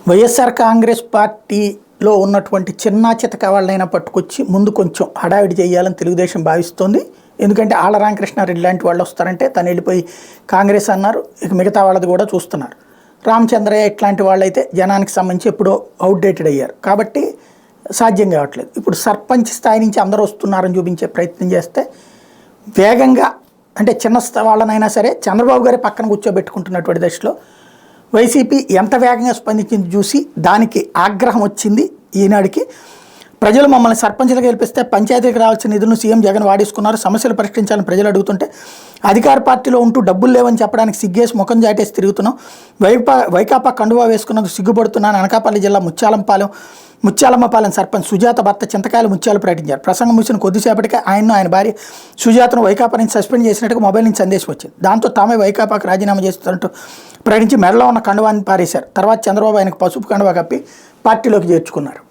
వైఎస్ఆర్ కాంగ్రెస్ పార్టీలో ఉన్నటువంటి చిన్న చితక వాళ్ళైనా పట్టుకొచ్చి ముందు కొంచెం హడావిడి చేయాలని తెలుగుదేశం భావిస్తోంది. ఎందుకంటే ఆళ్ల రామకృష్ణారెడ్డి లాంటి వాళ్ళు వస్తారంటే తను వెళ్ళిపోయి కాంగ్రెస్ అన్నారు, ఇక మిగతా వాళ్ళది కూడా చూస్తున్నారు. రామచంద్రయ్య ఇట్లాంటి వాళ్ళైతే జనానికి సంబంధించి ఎప్పుడో అవుట్డేటెడ్ అయ్యారు కాబట్టి సాధ్యం కావట్లేదు. ఇప్పుడు సర్పంచ్ స్థాయి నుంచి అందరూ వస్తున్నారని చూపించే ప్రయత్నం చేస్తే వేగంగా అంటే చిన్న వాళ్ళనైనా సరే చంద్రబాబు గారి పక్కన కూర్చోబెట్టుకుంటున్నటువంటి దశలో వైసీపీ ఎంత వేగంగా స్పందించింది చూసి దానికి ఆగ్రహం వచ్చింది. ఈనాడికి ప్రజలు మమ్మల్ని సర్పంచ్లు గెలిపిస్తే పంచాయతీకి రావాల్సిన నిధులను సీఎం జగన్ వాడేసుకున్నారు, సమస్యలు పరిష్కరించాలని ప్రజలు అడుగుతుంటే అధికార పార్టీలో ఉంటూ డబ్బులు లేవని చెప్పడానికి సిగ్గేసి ముఖం జాటేసి తిరుగుతున్నాం, వైకాపా కండువా వేసుకున్నందుకు సిగ్గుపడుతున్నాను. అనకాపల్లి జిల్లా ముత్యాలమ్మపాలెం సర్పంచ్ సుజాత భర్త చింతకాయలు ముత్యాలు ప్రకటించారు. ప్రసంగం ముగిసిన కొద్దిసేపటికే ఆయన భార్య సుజాతను వైకాపా నుంచి సస్పెండ్ చేసినట్టుగా మొబైల్ నుంచి సందేశం వచ్చింది. దాంతో తామే వైకాపాకు రాజీనామా చేస్తున్నట్టు ప్రకటించి మెడలో ఉన్న కండువాన్ని పారేశారు. తర్వాత చంద్రబాబు ఆయనకు పసుపు కండువా కప్పి పార్టీలోకి చేర్చుకున్నారు.